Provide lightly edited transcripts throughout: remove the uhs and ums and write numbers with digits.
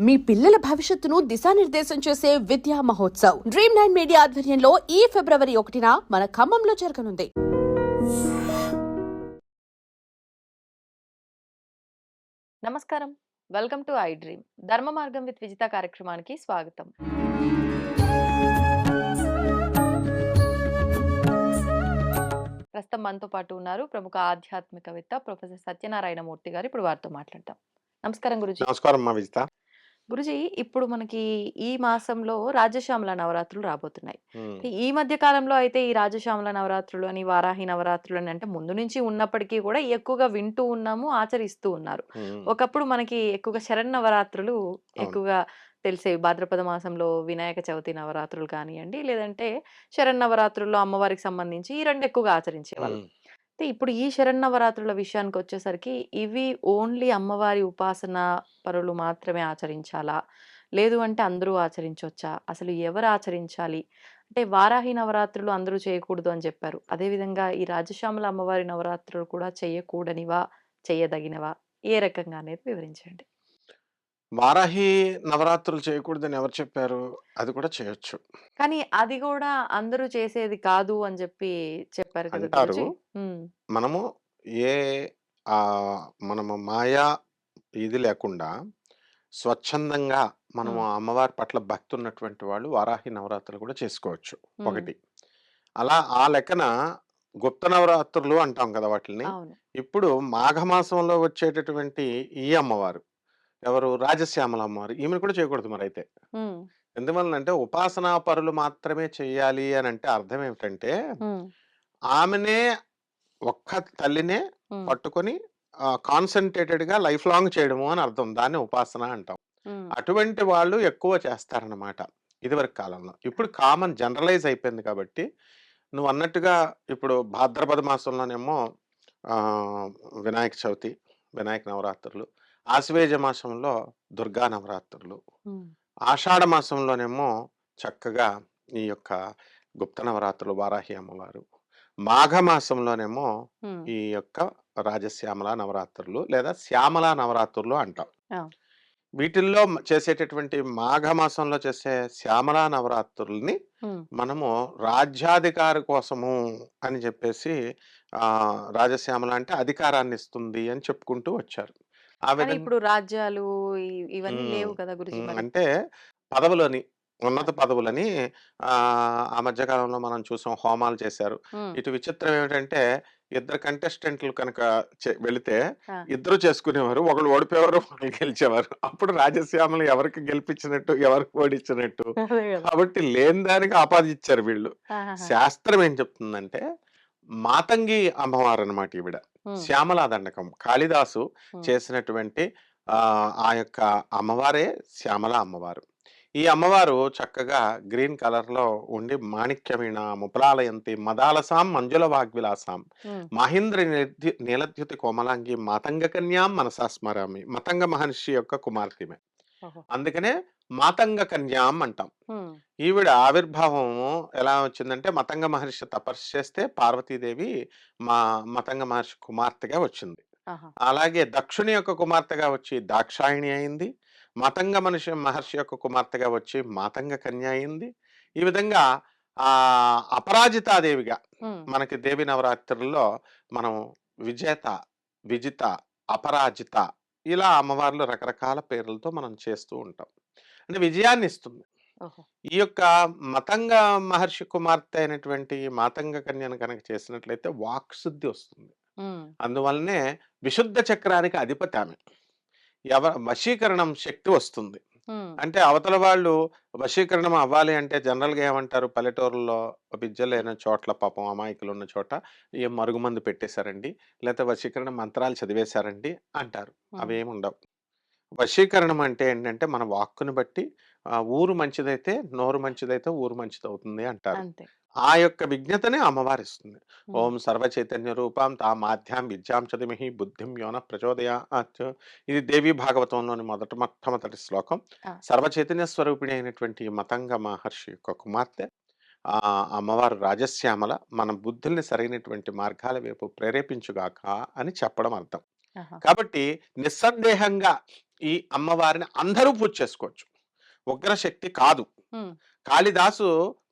మీ పిల్లల భవిష్యత్తును దిశానిర్దేశం చేసే విద్యా మహోత్సవ్ Dream9 మీడియా ఆధ్వర్యంలో ఈ ఫిబ్రవరి 1న మన ఖమ్మంలో జరగనుంది. నమస్కారం, వెల్కమ్ టు ఐ డ్రీమ్. ధర్మ మార్గం విత్ విజిత కార్యక్రమానికి స్వాగతం. ప్రస్తుతం మనతో పాటు ఉన్నారు ప్రముఖ ఆధ్యాత్మికవేత్త ప్రొఫెసర్ సత్యనారాయణ మూర్తి గారు. ఇప్పుడు వారితో మాట్లాడతాం. నమస్కారం గురుజీ. నమస్కారం మా విజిత. గురుజీ, ఇప్పుడు మనకి ఈ మాసంలో రాజశ్యామల నవరాత్రులు రాబోతున్నాయి. ఈ మధ్య కాలంలో అయితే ఈ రాజశ్యామల నవరాత్రులు అని, వారాహి నవరాత్రులు అని, అంటే ముందు నుంచి ఉన్నప్పటికీ కూడా ఎక్కువగా వింటూ ఉన్నాము, ఆచరిస్తూ ఉన్నారు. ఒకప్పుడు మనకి ఎక్కువగా శరన్నవరాత్రులు ఎక్కువగా తెలిసేవి. భాద్రపద మాసంలో వినాయక చవితి నవరాత్రులు కానివ్వండి, లేదంటే శరన్నవరాత్రుల్లో అమ్మవారికి సంబంధించి ఈ రెండు ఎక్కువగా ఆచరించేవాళ్ళు. ఇప్పుడు ఈ శరన్నవరాత్రుల విషయానికి వచ్చేసరికి ఇవి ఓన్లీ అమ్మవారి ఉపాసన పరులు మాత్రమే ఆచరించాలా, లేదు అంటే అందరూ ఆచరించవచ్చా, అసలు ఎవరు ఆచరించాలి? అంటే వారాహి నవరాత్రులు అందరూ చేయకూడదు అని చెప్పారు. అదేవిధంగా ఈ రాజశ్యామల అమ్మవారి నవరాత్రులు కూడా చేయకూడనివా, చేయదగినవా, ఏ రకంగా అనేది వివరించండి. వారాహి నవరాత్రులు చేయకూడదని ఎవరు చెప్పారు? అది కూడా చేయొచ్చు కానీ అది కూడా అందరూ చేసేది కాదు అని చెప్పి చెప్పారు కదా అంటారు. గురూజీ. మనము ఏ ఆ మనము మాయా ఇది లేకుండా స్వచ్ఛందంగా మనము అమ్మవారి పట్ల భక్తి ఉన్నటువంటి వాళ్ళు వారాహి నవరాత్రులు కూడా చేసుకోవచ్చు. ఒకటి అలా ఆ లెక్కన గుప్త నవరాత్రులు అంటాం కదా వాటిని. అవును. ఇప్పుడు మాఘమాసంలో వచ్చేటటువంటి ఈ అమ్మవారు ఎవరు? రాజశ్యామల అమ్మవారు. ఈమెను కూడా చేయకూడదు మరైతే. ఉమ్, ఎందువలనంటే ఉపాసనా పరులు మాత్రమే చేయాలి అని అంటే అర్థం ఏమిటంటే ఉమ్, ఆమెనే ఒక్క తల్లినే ఉమ్, పట్టుకొని కాన్సన్ట్రేటెడ్ గా లైఫ్ లాంగ్ చేయడము అని అర్థం. దాన్ని ఉపాసన అంటాం. ఉమ్, అటువంటి వాళ్ళు ఎక్కువ చేస్తారన్నమాట ఇదివరకు కాలంలో. ఇప్పుడు కామన్ జనరలైజ్ అయిపోయింది కాబట్టి నువ్వు అన్నట్టుగా ఇప్పుడు భాద్రపద మాసంలోనేమో ఆ వినాయక చవితి, వినాయక నవరాత్రులు, ఆశ్వేజ మాసంలో దుర్గా నవరాత్రులు, ఉమ్, ఆషాఢ మాసంలోనేమో చక్కగా ఈ యొక్క గుప్త నవరాత్రులు వారాహి అమ్మవారు, మాఘ మాసంలోనేమో ఉమ్, ఈ యొక్క రాజశ్యామల నవరాత్రులు లేదా శ్యామల నవరాత్రులు అంటాం. ఆ, వీటిల్లో చేసేటటువంటి మాఘ మాసంలో చేసే శ్యామల నవరాత్రుల్ని ఉమ్. మనము రాజ్యాధికారి కోసము అని చెప్పేసి రాజశ్యామల అంటే అధికారాన్ని ఇస్తుంది అని చెప్పుకుంటూ వచ్చారు. ఆ కానీ విధంగా ఇప్పుడు రాజ్యాలు ఇవన్నీ హ్మ్. లేవు కదా గురుజీ మరి. అంటే పదవులని, ఉన్నత పదవులని ఆ మధ్య కాలంలో మనం చూసాం హోమాలు చేశారు. ఉమ్, ఇటు విచిత్రం ఏమిటంటే ఇద్దరు కంటెస్టెంట్లు కనుక వెళితే ఆ, ఇద్దరు చేసుకునేవారు. ఒకళ్ళు ఓడిపోయేవారు, ఒకళ్ళు గెలిచేవారు. అప్పుడు రాజశ్యామలు ఎవరికి గెలిపించినట్టు, ఎవరికి ఓడించినట్టు. అదే కదా. కాబట్టి లేని దానికి ఆపాదించారు వీళ్ళు. ఆహాహా. శాస్త్రం ఏం చెప్తుందంటే మాతంగి అమ్మవారు అన్నమాట ఈవిడ. ఉమ్, శ్యామలా దండకం కాళిదాసు ఉమ్, చేసినటువంటి ఆ యొక్క అమ్మవారే శ్యామల అమ్మవారు. ఈ అమ్మవారు చక్కగా గ్రీన్ కలర్ లో ఉండి మాణిక్యవీణ ముపలాలయంతి మదాలసాం మంజుల వాగ్విలాసాం ఉమ్, మహేంద్ర నీలద్యుతి కోమలాంగి మాతంగ కన్యాం మనసా స్మరామి. మతంగ మహర్షి యొక్క కుమార్తెమే. ఓహో. అందుకనే మాతంగ కన్యాం అంటాం. ఉమ్, ఈవిడ ఆవిర్భావం ఎలా వచ్చిందంటే మతంగ మహర్షి తపస్సు చేస్తే పార్వతీదేవి మా మతంగ మహర్షి కుమార్తెగా వచ్చింది. ఆహా. అలాగే దక్షుని యొక్క కుమార్తెగా వచ్చి దాక్షాయిణి అయింది. మతంగ మహర్షి యొక్క కుమార్తెగా వచ్చి మాతంగ కన్య అయింది. ఈ విధంగా ఆ అపరాజితాదేవిగా ఉమ్, మనకి దేవి నవరాత్రుల్లో మనం విజేత, విజిత, అపరాజిత ఇలా అమ్మవార్లు రకరకాల పేర్లతో మనం చేస్తూ ఉంటాం. అంటే విజయాన్ని ఇస్తుంది. ఓహో. ఈ యొక్క మతంగ మహర్షి కుమార్తె అయినటువంటి మాతంగ కన్యను కనుక చేసినట్లయితే వాక్శుద్ధి వస్తుంది. ఉమ్, అందువల్లనే విశుద్ధ చక్రానికి అధిపతి ఆమె. వశీకరణం శక్తి వస్తుంది. ఉమ్, అంటే అవతల వాళ్ళు వశీకరణం అవ్వాలి అంటే జనరల్గా ఏమంటారు, పల్లెటూరులో విద్య లేని చోట్ల పాపం అమాయకులు ఉన్న చోట ఏం మరుగుమందు పెట్టేశారండి, లేకపోతే వశీకరణ మంత్రాలు చదివేశారండి అంటారు. ఉమ్, అవేమి ఉండవు. వశీకరణం అంటే ఏంటంటే మన వాక్కుని బట్టి ఊరు మంచిదైతే నోరు మంచిదైతే ఊరు మంచిదవుతుంది అంటారు. అంతే. ఆ యొక్క విజ్ఞతనే అమ్మవారిస్తుంది. ఉమ్, ఓం సర్వ చైతన్య రూపాం తా మాధ్యాం విద్యాం చదిమిహి బుద్ధిం యోన ప్రచోదయాత్. ఇది దేవి భాగవతంలోని మొట్టమొదటి శ్లోకం. ఆ, సర్వ చైతన్య స్వరూపిణి అయినటువంటి మతంగ మహర్షి యొక్క కుమార్తె ఆ అమ్మవారు రాజశ్యామల మన బుద్ధుల్ని సరైనటువంటి మార్గాల వైపు ప్రేరేపించుగాక అని చెప్పడం అర్థం. ఆహా. కాబట్టి నిస్సందేహంగా ఈ అమ్మవారిని అందరూ పూజ చేసుకోవచ్చు. ఉగ్రశక్తి కాదు. హ్మ్. కాళిదాసు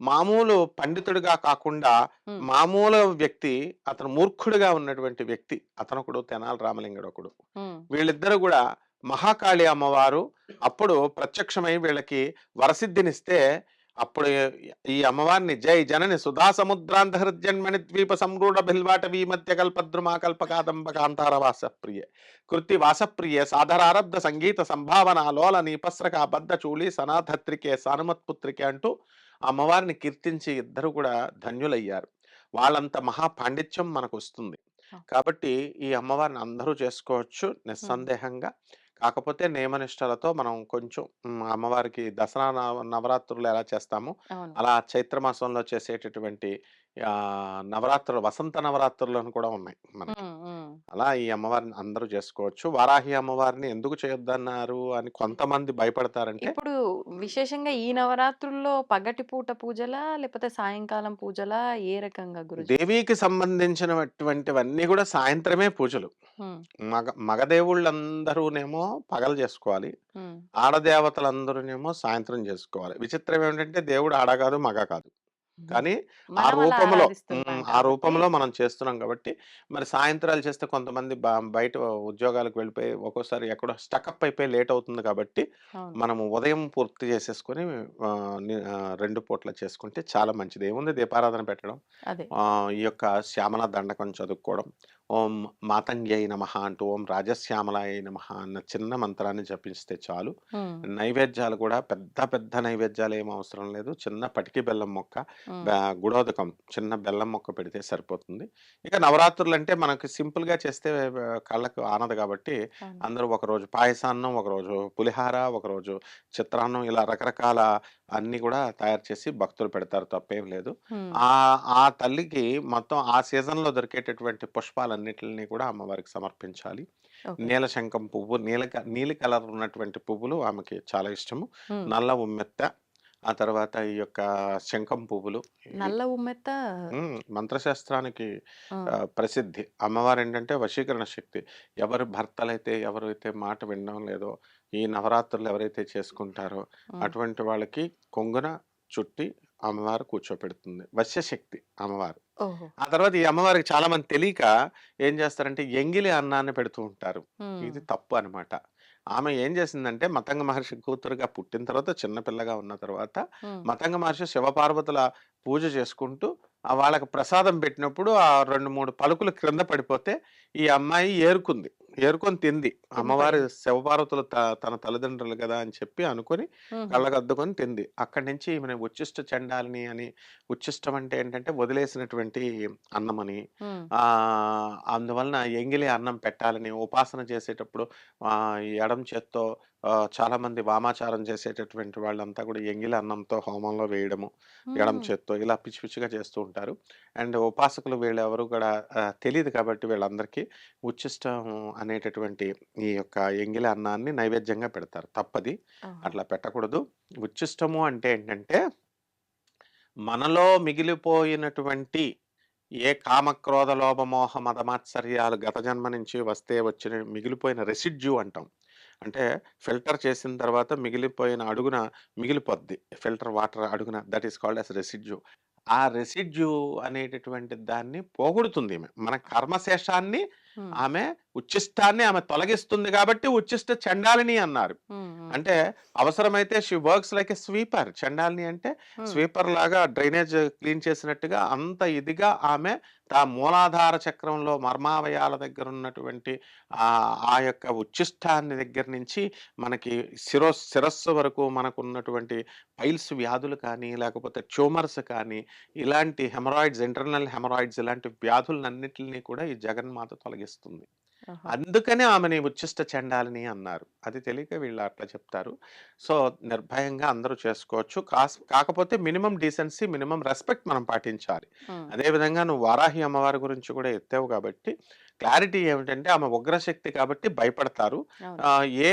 మామూలు పండితుడిగా కాకుండా హ్మ్. మామూలు వ్యక్తి, అతను మూర్ఖుడిగా ఉన్నటువంటి వ్యక్తి. అతనొకడు, తెనాలి రామలింగడొకడు. హ్మ్. వీళ్ళిద్దరూ కూడా మహాకాళి అమ్మవారు అప్పుడు ప్రత్యక్షమై వీళ్ళకి వరసిద్ధినిస్తే అప్పుడు ఈ అమ్మవారిని జై జనని సుధా సముద్రాంత హృద్యన్మణి ద్వీప సంరూఢ బిల్వాటవీ మధ్య కల్పద్రుమా కల్పకాదంబ కాంతార వాసప్రియ కృతి వాసప్రియ సాధరారబ్ధ సంగీత సంభావన లోల నీపస్రక బద్ధ చూళి సనాధత్రికే సానుమత్పుత్రికే అంటూ అమ్మవారిని కీర్తించి ఇద్దరు కూడా ధన్యులయ్యారు. వాళ్ళంత మహాపాండిత్యం మనకు వస్తుంది. ఆ! కాబట్టి ఈ అమ్మవారిని అందరూ చేసుకోవచ్చు హ్మ్. నిస్సందేహంగా. కాకపోతే నియమనిష్టలతో మనం కొంచెం అమ్మవారికి దసరా నవరాత్రులు ఎలా చేస్తామో, అవును. అలా చైత్ర మాసంలో చేసేటటువంటి నవరాత్రులు, వసంత నవరాత్రులను కూడా ఉన్నాయి మనకి. హ్మ్. హ్మ్. అలా ఈ అమ్మవారిని అందరూ చేసుకోవచ్చు. వారాహి అమ్మవారిని ఎందుకు చేయొద్దన్నారు అని కొంతమంది భయపడతారంటే, ఇప్పుడు విశేషంగా ఈ నవరాత్రుల్లో పగటిపూట పూజలా? లేకపోతే సాయంకాలం పూజలా? ఏ రకంగా గురుజీ? దేవికి సంబంధించినటువంటివన్నీ కూడా సాయంత్రమే పూజలు. హ్మ్. మగదేవుళ్ళందరూనేమో పగలు చేసుకోవాలి. హ్మ్. ఆడదేవతలందరూనేమో సాయంత్రం చేసుకోవాలి. విచిత్రం ఏంటంటే దేవుడు ఆడ కాదు, మగ కాదు. హుహు. కానీ ఆ మనం అలా రూపంలో ఆరాధిస్తుంటాం ఆ కాబట్టి రూపంలో మనం చేస్తున్నాం కాబట్టి, మరి సాయంత్రాలు చేస్తే కొంతమంది బయట ఉద్యోగాలకు వెళ్ళిపోయి ఒక్కోసారి ఎక్కడో స్టకప్ అయిపోయి లేట్ అవుతుంది కాబట్టి, అవును. మనము ఉదయం పూర్తి చేసేసుకొని 2 పూట్ల చేసుకుంటే చాలా మంచిది. ఏముంది దీపారాధన పెట్టడం, అదే. ఈ యొక్క శ్యామల దండకం చదువుకోవడం, ఓం మాతంగ్యై నమః అంటూ ఓం రాజశ్యామలాయ నమః అన్న చిన్న మంత్రాన్ని జపిస్తే చాలు. హ్మ్. నైవేద్యాలు కూడా పెద్ద పెద్ద నైవేద్యాలు ఏమి అవసరం లేదు. చిన్న పటికి బెల్లం మొక్క, హ్మ్. గుడోదకం చిన్న బెల్లం మొక్క పెడితే సరిపోతుంది. ఇక నవరాత్రులంటే మనకు సింపుల్‌గా చేస్తే కళ్ళకు ఆనదు కాబట్టి, అవును. అందరూ ఒకరోజు పాయసాన్నం, ఒకరోజు పులిహార, ఒకరోజు చిత్రాన్నం ఇలా రకరకాల అన్నీ కూడా తయారు చేసి భక్తులు పెడతారు. తప్పేం లేదు. హ్మ్. ఆ తల్లికి మొత్తం ఆ సీజన్‌లో దొరికేటటువంటి పుష్పాలన్నిటిని కూడా అమ్మవారికి సమర్పించాలి. ఓకే. నీలశంఖం పువ్వు, నీలి కలర్ ఉన్నటువంటి పువ్వులు ఆమెకి చాలా ఇష్టము. హ్మ్. నల్ల ఉమ్మెత్త, ఆ తర్వాత ఈ యొక్క శంఖం పువ్వులు. ఈ నల్ల ఉమ్మెత్త మంత్రశాస్త్రానికి ఆ! ప్రసిద్ధి. అమ్మవారేంటంటే వశీకరణ శక్తి. ఎవరి భర్తలైతే ఎవరైతే మాట వినడం లేదో, ఈ నవరాత్రులు ఎవరైతే చేసుకుంటారో హ్మ్. అటువంటి వాళ్ళకి కొంగున చుట్టి అమ్మవారు కూర్చోపెడుతుంది. వశ్యశక్తి అమ్మవారు. ఓహో! ఆ తర్వాత ఈ అమ్మవారికి చాలా మంది తెలియక ఏం చేస్తారంటే ఎంగిలి అన్నాన్ని పెడుతూ ఉంటారు. హ్మ్. ఇది తప్పు అనమాట. ఆమె ఏం చేసిందంటే మతంగ మహర్షి కూతురుగా పుట్టిన తర్వాత, చిన్న పిల్లగా ఉన్న తర్వాత హ్మ్. మతంగ మహర్షి శివపార్వతుల పూజ చేసుకుంటూ వాళ్ళకి ప్రసాదం పెట్టినప్పుడు ఆ 2, 3 పలుకులు క్రింద పడిపోతే ఈ అమ్మాయి ఏరుకుంది. ఏరుకొని తింది. కింద అమ్మవారి పడింది. శివపార్వతులు తన తల్లిదండ్రులు కదా అని చెప్పి అనుకొని హుహు. కళ్ళకద్దుకొని తింది. అక్కడి నుంచి ఈమెని ఉచ్ఛిష్ట చండాలిని అని, ఉచ్ఛిష్టం అంటే ఏంటంటే వదిలేసినటువంటి అన్నమని, హ్మ్. అందువలన ఎంగిలి అన్నం పెట్టాలని ఉపాసన చేసేటప్పుడు ఈ ఎడమ చేత్తో చాలామంది వామాచారం చేసేటటువంటి వాళ్ళంతా కూడా ఎంగిలి అన్నంతో హోమంలో వేయడము, ఎడమ హుహు. చేత్తో ఇలా పిచ్చి పిచ్చిగా చేస్తూ ఉంటారు. అండ్ ఉపాసకులు వీళ్ళెవరు కూడా తెలీదు కాబట్టి వీళ్ళందరికీ ఉచ్ఛిష్టం అనేటటువంటి ఈ యొక్క ఎంగిలి అన్నాన్ని నైవేద్యంగా పెడతారు. తప్పది. ఓహో! అట్లా పెట్టకూడదు. ఉచ్ఛిష్టము అంటే ఏంటంటే, మనలో మిగిలిపోయినటువంటి ఏ కామ, క్రోధ, లోభ, మోహ, మద, మాత్సర్యాలు గత జన్మ నుంచి వస్తే వచ్చిన మిగిలిపోయిన రెసిడ్యూ అంటాం. అంటే ఫిల్టర్ చేసిన తర్వాత మిగిలిపోయిన అడుగున మిగిలిపోద్ది. ఫిల్టర్ వాటర్ అడుగున that is called as residue. ఆ రెసిడ్యూ అనేటటువంటి దాన్ని పోగొడుతుందీమె. మన కర్మశేషాన్ని హ్మ్. ఆమె ఉచ్ఛిష్టాన్ని ఆమె తొలగిస్తుంది కాబట్టి ఉచ్ఛిష్ట చండాలిని అన్నారు. హ్మ్. హ్మ్. అంటే అవసరమైతే she works like a sweeper. చండాలిని అంటే హ్మ్. స్వీపర్ లాగా డ్రైనేజ్ క్లీన్ చేసినట్టుగా అంత ఇదిగా ఆమె మూలాధార చక్రంలో మర్మావయాల దగ్గర ఉన్నటువంటి ఆ యొక్క ఉచ్ఛిష్టాన్ని దగ్గర నుంచి మనకి శిరస్సు వరకు మనకున్నటువంటి పైల్స్ వ్యాధులు కానీ, లేకపోతే ట్యూమర్స్ కానీ, ఇలాంటి హెమరాయిడ్స్, ఇంటర్నల్ హెమరాయిడ్స్ ఇలాంటి వ్యాధులన్నిటిని కూడా ఈ జగన్మాత తొలగిస్తుంది. ఓహో! అందుకనే ఆమెని ఉచ్ఛిష్ట చండాలిని అన్నారు. అది తెలియక వీళ్ళు అట్లా చెప్తారు. సో, నిర్భయంగా అందరూ చేసుకోవచ్చు. కాకపోతే మినిమమ్ డీసెన్సీ, మినిమమ్ రెస్పెక్ట్ మనం పాటించాలి. హ్మ్. అదే విధంగా నువ్వు వారాహి అమ్మవారి గురించి కూడా ఎత్తావు కాబట్టి, క్లారిటీ ఏమిటంటే ఆమె ఉగ్రశక్తి కాబట్టి భయపడతారు. అవును. ఏ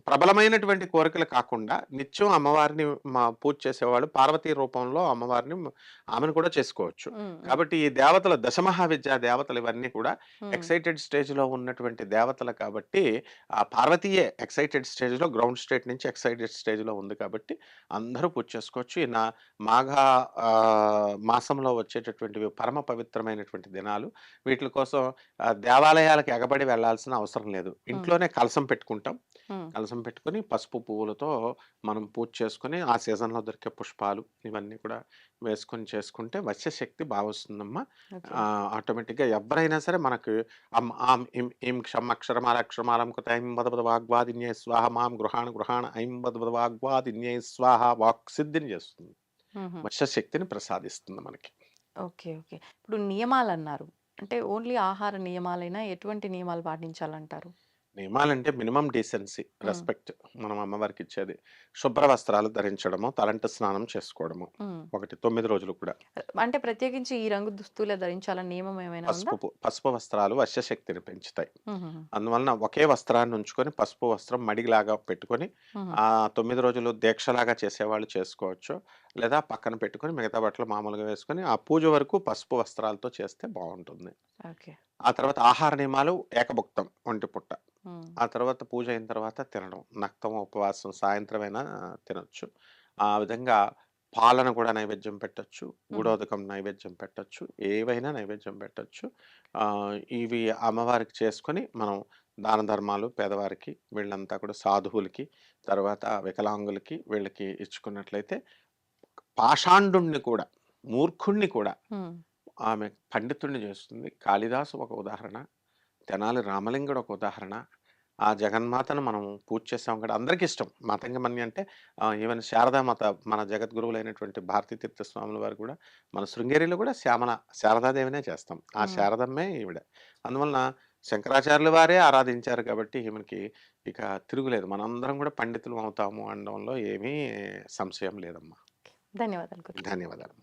ప్రబలమైనటువంటి కోరికలు కాకుండా నిత్యం అమ్మవారిని పూజ చేసేవాళ్ళు పార్వతీ రూపంలో అమ్మవారిని ఆమెను కూడా చేసుకోవచ్చు. హ్మ్. హ్మ్. కాబట్టి ఈ దేవతలు దశమహావిద్యా దేవతలు ఇవన్నీ కూడా హ్మ్. ఎక్సైటెడ్ స్టేజ్‌లో ఉన్నటువంటి దేవతలు కాబట్టి ఆ పార్వతీయే ఎక్సైటెడ్ స్టేజ్‌లో గ్రౌండ్ స్టేట్ నుంచి ఎక్సైటెడ్ స్టేజ్‌లో ఉంది కాబట్టి అందరూ పూజ చేసుకోవచ్చు. ఈ మాఘ మాసంలో వచ్చేటటువంటివి పరమ పవిత్రమైనటువంటి దినాలు. వీటిల కోసం దేవాలయాలకు ఎగబడి వెళ్ళాల్సిన అవసరం లేదు. హ్మ్. ఇంట్లోనే కలశం పెట్టుకుంటాం. హ్మ్. కలశం పెట్టుకొని పసుపు పువ్వులతో మనం పూజ చేసుకొని, ఆ సీజన్‌లో దొరికే పుష్పాలు ఇవన్నీ కూడా వేసుకొని చేసుకుంటే వశ్యశక్తి బా వస్తుందమ్మా. ఓకే. ఆటోమేటిక్‌గా ఎవ్వరైనా సరే మనకు ఆం ఇం ఈం క్షం అక్షరమాల కృత ఐం వద వాగ్వాదిన్యై స్వాహ మాం గృహాణ ఐం వద వాగ్వాదిన్యై స్వాహ వాక్ సిద్ధిని చేస్తుంది. హుహు. వశ్యశక్తిని ప్రసాదిస్తుంది మనకి. ఓకే. ఓకే. ఇప్పుడు నియమాలన్నారు. అంటే ఓన్లీ ఆహార నియమాలేనా? ఎటువంటి నియమాలు పాటించాలంటారు? నియమాలంటే మినిమమ్ డీసెన్సీ, హ్మ్. రెస్పెక్ట్ మనం అమ్మవారికిచ్చేది. శుభ్ర వస్త్రాలు ధరించడము, తలంటు స్నానం చేసుకోవడము. హ్మ్. ఒకటి 9 రోజులు కూడా. అంటే ప్రత్యేకించి ఈ రంగు దుస్తులే ధరించాలని నియమం ఏమైనా ఉందా? పసుపు వస్త్రాలు వశ్యశక్తిని పెంచుతాయి. హుహుహు. అందువలన ఒకే వస్త్రాన్ని ఉంచుకొని పసుపు వస్త్రం మడిలాగా పెట్టుకొని హుహు. 9 రోజులు దీక్షలాగా చేసేవాళ్ళు చేసుకోవచ్చు. లేదా పక్కన పెట్టుకొని మిగతా బట్టలు మామూలుగా వేసుకొని ఆ పూజ వరకు పసుపు వస్త్రాలతో చేస్తే బావుంటుంది. ఓకే. ఆ తర్వాత ఆహార నియమాలు ఏకభుక్తం ఒంటి పూట. హ్మ్. ఆ తర్వాత పూజ అయిన తర్వాత తినడం. నక్తం ఉపవాసం సాయంత్రమైనా తినొచ్చు. ఆ విధంగా పాలను కూడా నైవేద్యం పెట్టొచ్చు. హుహు. గుడోదకం నైవేద్యం పెట్టొచ్చు. ఏవైనా నైవేద్యం పెట్టొచ్చు. ఇవి అమ్మవారికి చేసుకొని మనం దాన ధర్మాలు పేదవారికి వీళ్ళంతా కూడా సాధువులకి, తర్వాత వికలాంగులకి వీళ్ళకి ఇచ్చుకున్నట్లయితే పాషాండుణ్ణి కూడా, మూర్ఖుడిని కూడా హ్మ్. ఆమె పండితుడిని చేస్తుంది. కాళిదాసు ఒక ఉదాహరణ. తెనాలి రామలింగుడు ఒక ఉదాహరణ. ఆ జగన్మాతను మనం పూజ చేసాం కూడా అందరికి ఇష్టం. మాతంగమణి అంటే ఈవెన్ శారదామాత మన జగద్గురువులైనటువంటి భారతీ తీర్థ స్వాముల వారు కూడా మన శృంగేరిలో కూడా శారదాదేవినే చేస్తాం. ఆ హ్మ్. శారదమ్మే ఈవిడ. అందువలన శంకరాచార్యుల వారే ఆరాధించారు కాబట్టి ఈమెకి ఇక తిరుగులేదు. మనందరం కూడా పండితులం అవుతాము అనడంలో ఏమీ సంశయం లేదమ్మా. ధన్యవాదాలు గురు. ధన్యవాదాలు.